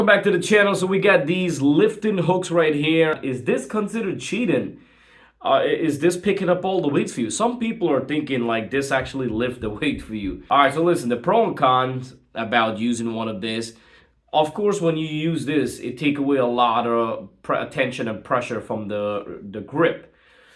Welcome back to the channel. So we got these lifting hooks right here. Is this considered cheating? Is this picking up all the weights for you? Some people are thinking like this actually lift the weight for you. All right, so listen, the pro and cons about using one of this. Of course, when you use this, it takes away a lot of attention and pressure from the grip.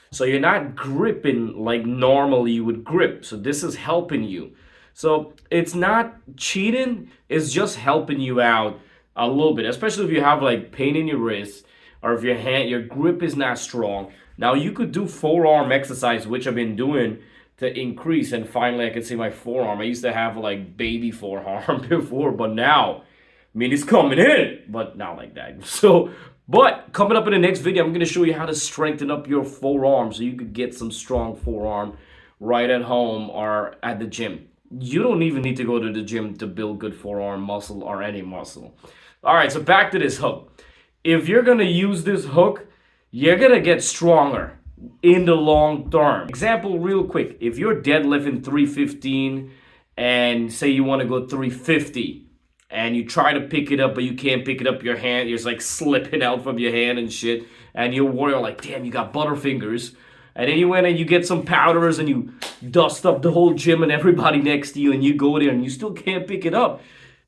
So you're not gripping like normally you would grip. So this is helping you. So it's not cheating, it's just helping you out a little bit, especially if you have like pain in your wrist or if your grip is not strong. Now you could do forearm exercise, which I've been doing to increase, and finally I can see my forearm. I used to have like baby forearm before, but now, I mean, it's coming in, but not like that. So, but coming up in the next video, I'm going to show you how to strengthen up your forearm so you could get some strong forearm right at home or at the gym. You don't even need to go to the gym to build good forearm muscle or any muscle. All right, so back to this hook. If you're going to use this hook, you're going to get stronger in the long term. Example real quick. If you're deadlifting 315 and say you want to go 350 and you try to pick it up but you can't pick it up your hand, you're just like slipping out from your hand and shit, and you're worried like, damn, you got butterfingers. And then you went and you get some powders and you dust up the whole gym and everybody next to you, and you go there and you still can't pick it up.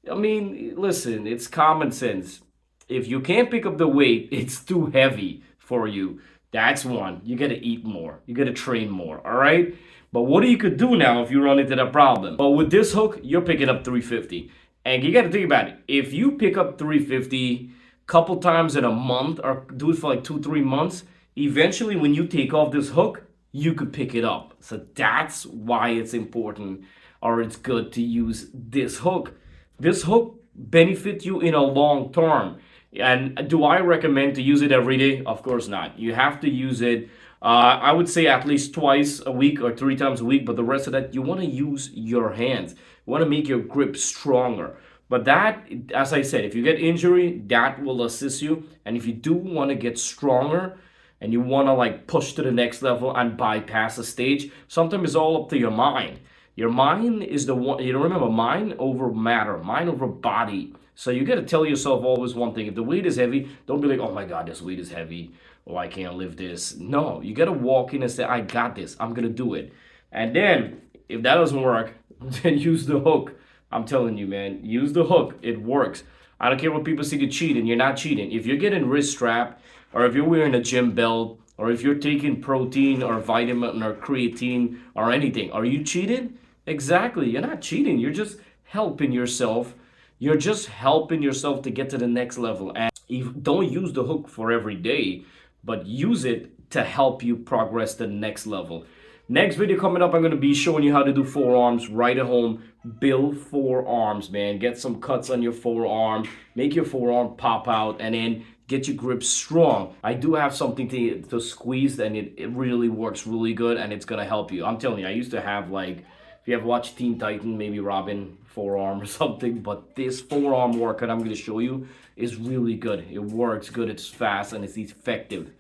I mean, listen, it's common sense. If you can't pick up the weight, it's too heavy for you. That's one. You got to eat more. You got to train more, all right? But what you could do now if you run into that problem? Well, with this hook, you're picking up 350. And you got to think about it. If you pick up 350 a couple times in a month or do it for like 2-3 months, eventually when you take off this hook, you could pick it up. So that's why it's important or it's good to use this hook. This hook benefits you in a long term. And do I recommend to use it every day? Of course not. You have to use it, I would say at least twice a week or 3 times a week. But the rest of that, you want to use your hands. You want to make your grip stronger. But that, as I said, if you get injury, that will assist you. And if you do want to get stronger and you want to like push to the next level and bypass a stage, sometimes it's all up to your mind. Your mind is the one, you know, remember, mind over matter, mind over body. So you got to tell yourself always one thing. If the weight is heavy, don't be like, oh my God, this weight is heavy. Oh, I can't lift this. No, you got to walk in and say, I got this. I'm going to do it. And then if that doesn't work, then use the hook. I'm telling you, man, use the hook. It works. I don't care what people say you're cheating. You're not cheating. If you're getting wrist strap, or if you're wearing a gym belt, or if you're taking protein or vitamin or creatine or anything, are you cheating? Exactly. You're not cheating. You're just helping yourself. You're just helping yourself to get to the next level. And you don't use the hook for every day, but use it to help you progress to the next level. Next video coming up, I'm going to be showing you how to do forearms right at home. Build forearms, man. Get some cuts on your forearm. Make your forearm pop out and then get your grip strong. I do have something to squeeze, and it really works really good, and it's going to help you. I'm telling you, I used to have like, if you have watched Teen Titan, maybe Robin forearm or something, but this forearm workout I'm going to show you is really good. It works good, it's fast, and it's effective.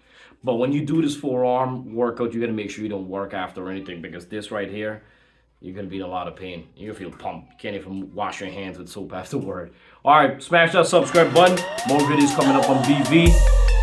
But when you do this forearm workout, you got to make sure you don't work after or anything, because this right here, you're going to be in a lot of pain. You're going to feel pumped. You can't even wash your hands with soap afterward. All right, smash that subscribe button. More videos coming up on BV.